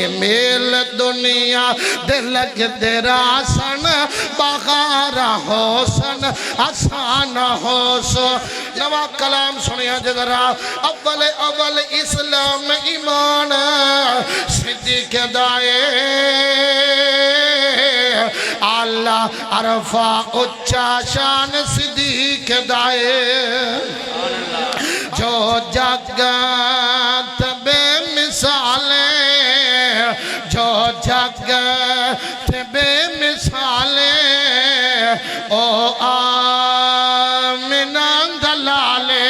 میل دنیا دل دے راسن بغارا حسن آسان حسن نوا کلام سنیا جذرا اول اسلام ایمان صدیق دائے اللہ عرفہ اچھا شان صدیق دائے جو جگت بے مثالیں جو جگت بے مثالیں او آمنہ دلالے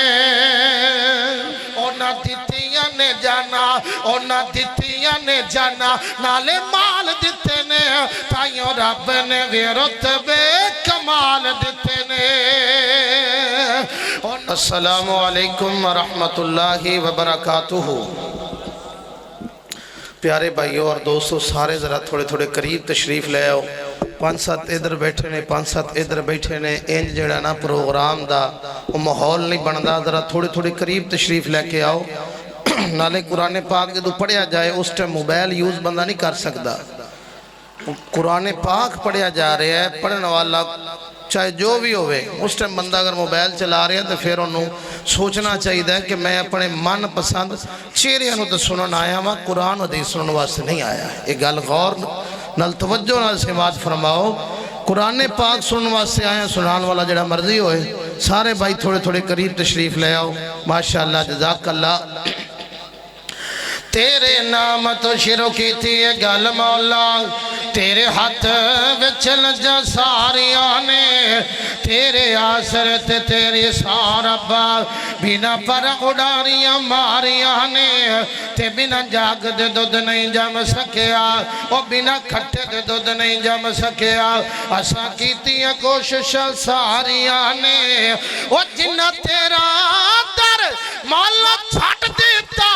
اونا دیتیاں نے جانا اونا دیتیاں نے جانا نالے مال دیتے نے تائیوں رب نے غیرت بے کمال دیتے نے السلام علیکم ورحمت اللہ وبرکاتہ پیارے بھائیوں اور دوستوں سارے ذرا تھوڑے تھوڑے قریب تشریف لے آؤ 5-7 ادھر بیٹھے نے 5-7 ادھر بیٹھے نے انج جڑا نا پروگرام دا وہ ماحول نہیں بندا ذرا تھوڑے تھوڑے قریب تشریف لے کے آؤ نالے قرآن پاک جدو پڑھیا جائے اس ٹائم موبائل یوز بندہ نہیں کر سکتا قرآن پاک پڑھیا جا رہے ہیں پڑھنے والا چاہے جو بھی ہوئے اس ٹائم بندہ اگر موبائل چلا رہے ہیں تو پھر انہوں سوچنا چاہیے کہ میں اپنے من پسند چہرے انہوں تو سنن آیا ہوں قرآن حدیث سنن واسطے نہیں آیا ایک گل غور نال توجہ نال سماعت فرماؤ قرآن پاک سنن واسطے آیا سنان والا جڑا مرضی ہوئے سارے بھائی تھوڑے تھوڑے قریب تشریف لے آؤ ماشاءاللہ جزاک اللہ تیرے نام تو شروع کی تھی یہ گل مولا تیرے ہاتھ وچل جا ساریاں نے تیرے آسر تے تیرے سارا باغ بنا پر اڑاریاں ماریاں نے تے بنا جاگ دے دودھ نہیں جم سکیا او بنا کھٹے دے دودھ نہیں جم سکیا اسا کیتی ہے کوشش ساریاں نے او جنہ تیرا در مولا چھٹ دیتا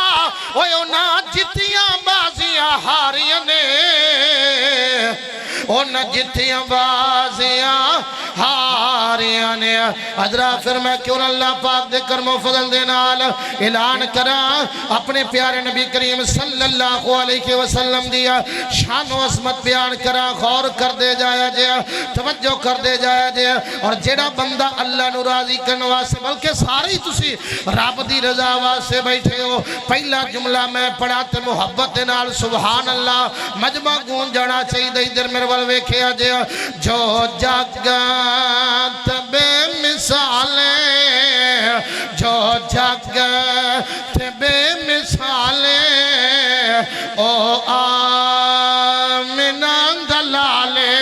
اوہ اونا جتیاں بازیاں ہاریاں نے اونا جتیاں بازیاں ہاریاں نے حضرہ پھر میں کیوں اللہ پاک دے کرم و فضل دے نال اعلان کرا اپنے پیارے نبی کریم صلی اللہ علیہ وسلم دیا شان و عظمت بیان کرا غور کر دے جایا جیا توجہ کر دے جایا جیا اور جیڑا بندہ اللہ نو راضی کرنے واسے بلکہ ساری تسی رب دی رضا واسے بیٹھے ہو پہلا جملہ میں پڑھا تے محبت دے نال سبحان اللہ مجمع گون جانا چاہیے دے ادھر میرے والوے کھیا جیا جو جگت بے مثالیں جو جگت بے مثالیں او آمنہ دلالے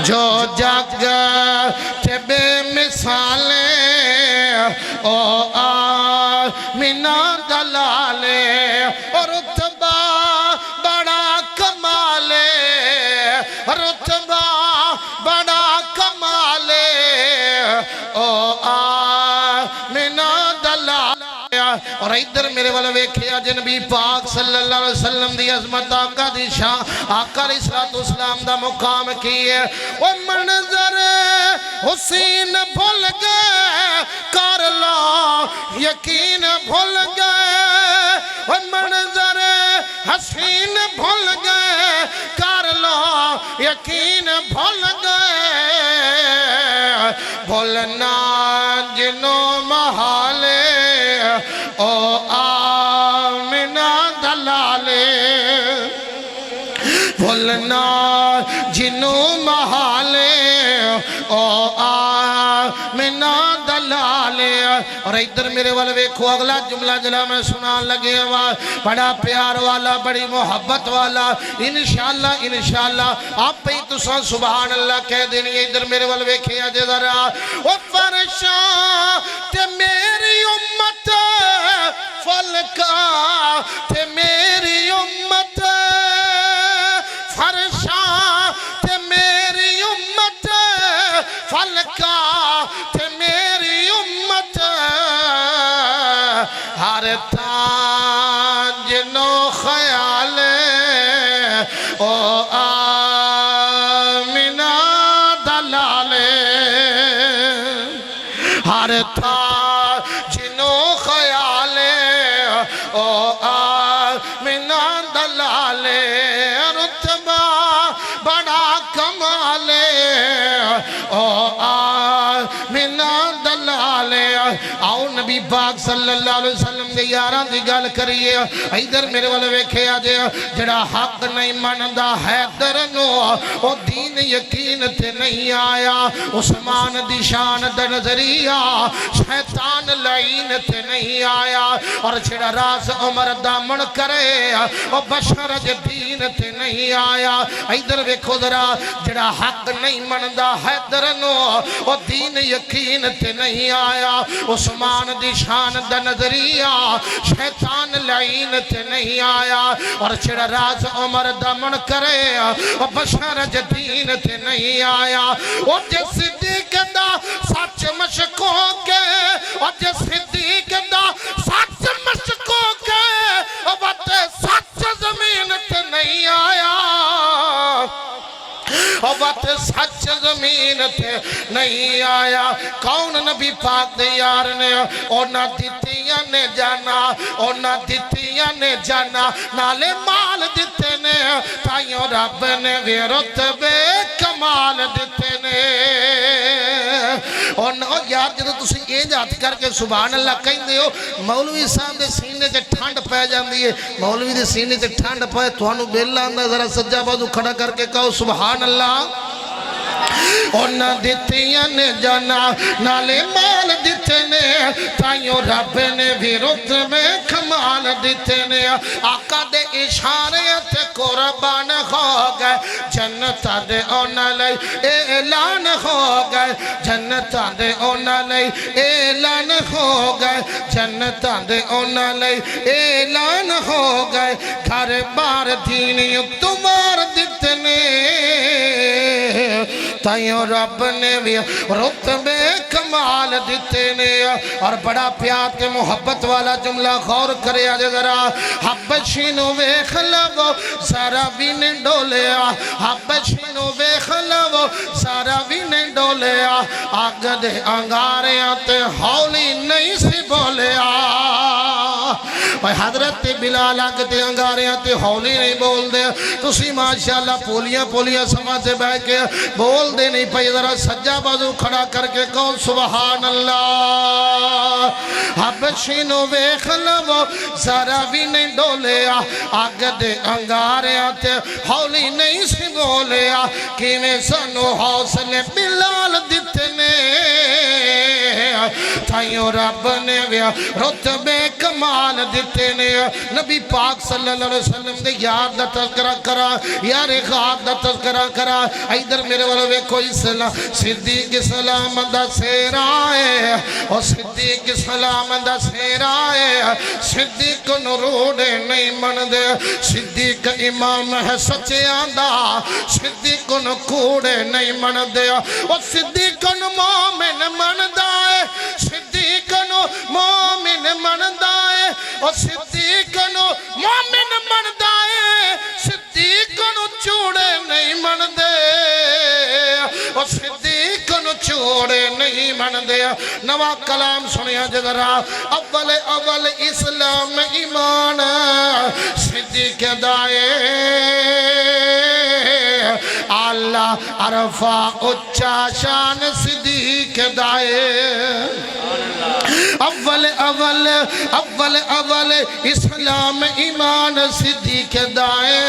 جو جگت بے مثالیں او آمنہ دلالے اور رتبہ بڑا کمالے رتبہ بڑا کمالے او آمنہ دلالے اور ادھر میرے والا ویکھیا جنبی پاک صلی اللہ علیہ وسلم دی عظمت آقا دی شان آقا علیہ السلام دا مقام کیے وہ منظر حسین بھول گئے کر لو یقین بھول گئے وہ منظر حسین بھول گئے کر لو یقین بھول گئے بھولنا جنوں محالے او آمنہ دلالے بھولنا جنوں محالے او آمنہ دلالے اور ادھر میرے والے ویکھو اگلا جملہ جلا میں سنان لگے ہوا بڑا پیار والا بڑی محبت والا انشاءاللہ آپ پہ تو سبحان اللہ کہہ دینی ادھر میرے والے ویکھے آجے ذرا وہ فرشاں تے میری امت فلکا تے میری امت فرشاں تے میری امت فلکا تے میری امت ہر تاج نو خیال او آمنہ دلالے ہر تاج نو خیال او آمنہ نبی پاک صلی اللہ علیہ وسلم دے یاراں دی گل کریے ادھر میرے والے ویکھیا جے جڑا حق نہیں مندا حیدر نو او دین یقین تے نہیں آیا عثمان دی شان دا نظریہ شیطان لعین تے نہیں آیا اور جڑا راز عمر دا من کرے او بشر دین تے نہیں آیا ادھر ویکھو ذرا جڑا حق نہیں مندا حیدر نو او دین یقین تے نہیں آیا عثمان دی شان دا نظریہ شیطان لعین تے نہیں آیا اور جڑا راز عمر دا من کرے او بشر دین تے نہیں آیا او جس صدیق دا سچ مشکو کے او جس صدیق دا سچ مشکو کے او بات سچ زمین تے نہیں آیا او بات سچ زمین تے نہیں آیا کون نبی پاک دے یار نے او نہ دیتیاں نے جانا او نہ دیتیاں نے جانا نالے مال دیتے نے تائیوں رب نے رتبے کمال دیتے نے اور یار جدو تسی یہ ہاتھ کر کے سبحان اللہ کہیں دے ہو مولوی صاحب دے سینے سے ٹھنڈ پہ جاندی ہے مولوی دے سینے سے ٹھنڈ پہ توانو بیلا اندر ذرا سجا بازو کھڑا کر کے کہو سبحان اللہ اور نہ دیتیاں نے جانا نالے مال دیتے نے تائیوں رب نے بھی رتبے کمال دیتے نے آقا دے اشارے تے قربان ہو گئے جنت دے اونا لئی اعلان ہو گئے جنت دے اونا لئی اعلان ہو گئے جنت دے اونا لئی اعلان ہو گئے گھر بار دینی تمہار دیتے نے تائیوں رب نے بھی رتبے کمال دیتے نے اور بڑا پیار کے محبت والا جملہ غور کرے آجے ذرا حبشینو ویخ لگو سارا بھی نے ڈولیا حبشینو ویخ لگو سارا بھی نے ڈولیا آگ دے انگارے آتے ہولی نہیں سی بولیا حضرت بلال آگ دے انگارے آتے ہولی نہیں بول دے تسی ماشاءاللہ پولیاں پولیاں سماں سے بیٹھ کے بول دے نہیں پہی ذرا سجا بازو کھڑا کر کے کہو سبحان اللہ حبشینو ویخ لو ذرا بھی نہیں ڈولیا آگ دے انگارے آتے ہولی نہیں سی بولیا کہ میں سنو حوصلے بلال دیتے نے تھائیوں رب نے ویا رتبے کمال دیتے نے نبی پاک صلی اللہ علیہ وسلم دے یاد دا تذکرہ کرا یار غاب دا تذکرہ کرا ادھر میرے والے کوئی صدیق سلام دا سیرائے اور صدیق سلام دا سیرائے صدیق نروڑے نہیں من دے صدیق امام ہے سچے آندہ صدیق نکوڑے نہیں من دے اور صدیق مومن من دائے صدیق مومن من دائے اور صدیق مومن من دائے صدیق چوڑے نہیں من دے اور صدیق چوڑے نہیں من دے نوا کلام سنیا جذرا اول اسلام ایمان صدیق دائے اللہ عرفہ اچھا شان صدیق دائے اول اسلام ایمان صدیق دائے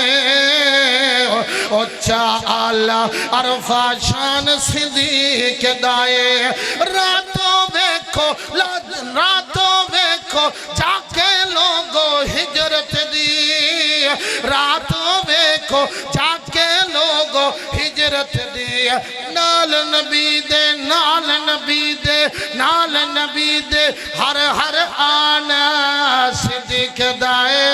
اچھا اللہ عرفہ شان صدیق دائے راتوں ویکھو جا کے لوگوں ہجرت دی راتوں ویکھو جا کے لوگوں ہجرت دی نال نبی دے نال نبی دے نال نبی دے ہر آنا صدیق دائے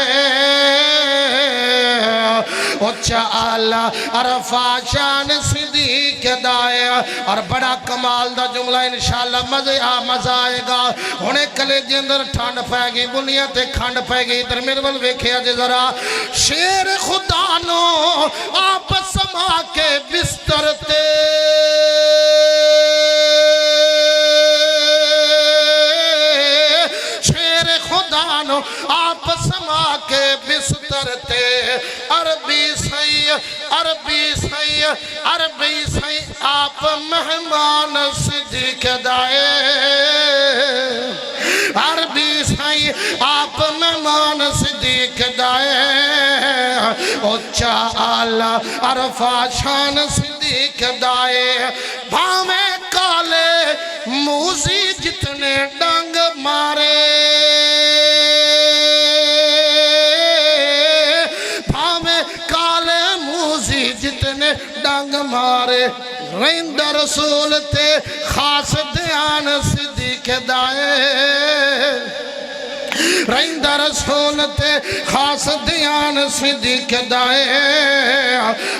اچھا اللہ عرفہ شان صدیق دائے اور بڑا کمال دا جملہ انشاءاللہ مزہ آئے گا ہونے کلے جندر ٹھانڈ پائے گی بنیا تے کھانڈ پائے گی در میرے بل ویکھیا جے ذرا شیر خدا نو آپ سما کے بستر تے شیر خدا نو آپ سما کے بستر تے عربی سی آپ مہمان صدیق دائے عربی سائی آپ مہمان صدیق دائے اچھا آلہ عرفہ شان صدیق دائے بھامے کالے موزی جتنے ڈنگ مارے بھامے کالے موزی جتنے ڈنگ مارے رند رسول تے خاص دیان صدیق دائے رند رسول تے خاص دیان صدیق دائے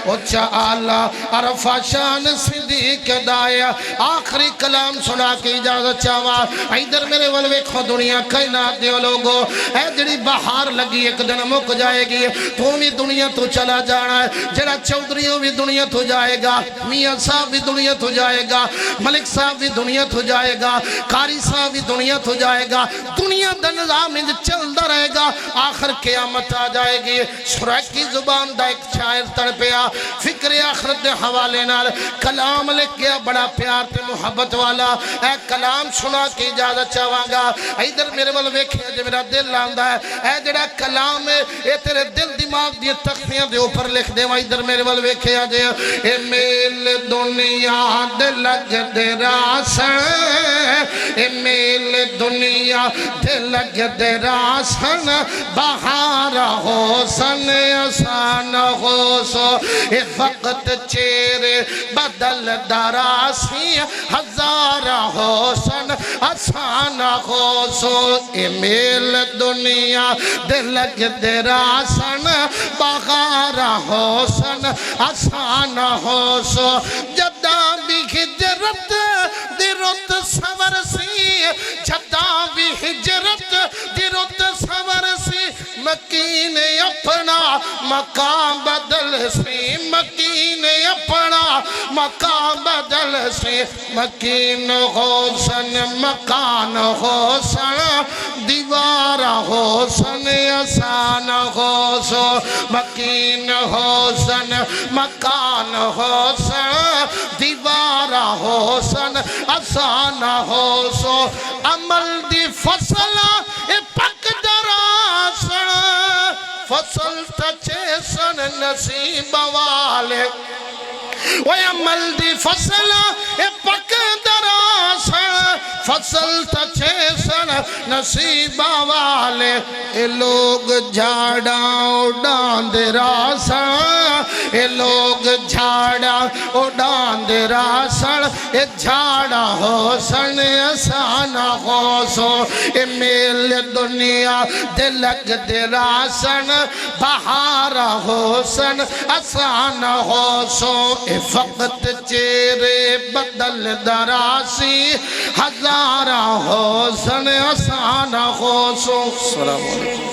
اچھا آلہ عرفہ شان صدیق دائے آخری کلام سنا کی اجازت چاہوا ادھر میرے والویکھو دنیا کائنات دیو لوگو اے جڑی بہار لگی ایک دن مک جائے گی تو بھی دنیا تو چلا جانا ہے جڑا چودریوں بھی دنیا تو جائے گا میاں صاحب بھی دنیا تو جائے گا ملک صاحب بھی دنیا تو جائے گا قاری صاحب بھی دنیا تو جائے گا دنیا دا نظام چلتا رہے گا آخر قیامت آ جائے گی شرح کی زبان دا ایک شاعر تڑپیا فکر آخرت دے حوالے نال کلام لکھ گیا بڑا پیار تے محبت والا اے کلام سنا کی اجازت چاہواں گا ادھر میرے وال ویکھیا جے میرا دل آندا ہے اے جڑا کلام ہے اے تیرے دل دماغ دی تختیاں دے اوپر لکھ دیواں ادھر میرے وال ویکھیا جے اے میل دنیا دے لگ دے راسن اے میل دنیا دے لگ دے راسن بہار حسن آسان حسو اے وقت چیرے بدل دراسی ہزار حسن آسان حسو اے میل دنیا دے لگ دے راسن بہار حسن آسان حسو جدا بھی ہجرت دی رت سور سی جدا بھی ہجرت دی رت سور سی مکین اپنا مقام بدل سی مکین اپنا مقام بدل سی مکین حسن مکان حسن دیوار حسن آسان حسن مکین حسن مکان حسن دیوار حسن آسان حسن عمل دی فصل پک دراسن فصل تچے سن نصیب والے وہ عمل دی فصل پک دراسن فصل تچے سن نصیب والے اے لوگ جھاڑا اڑان دے راسن اے لوگ جھاڑا اڑان دے راسن اے جھاڑا حسن آسان حسن اے میل دنیا دے لگ دے راسن بہار حسن آسان حسن اے فقط چیرے بدل دراسی ہزار حسن آسان حسن السلام علیکم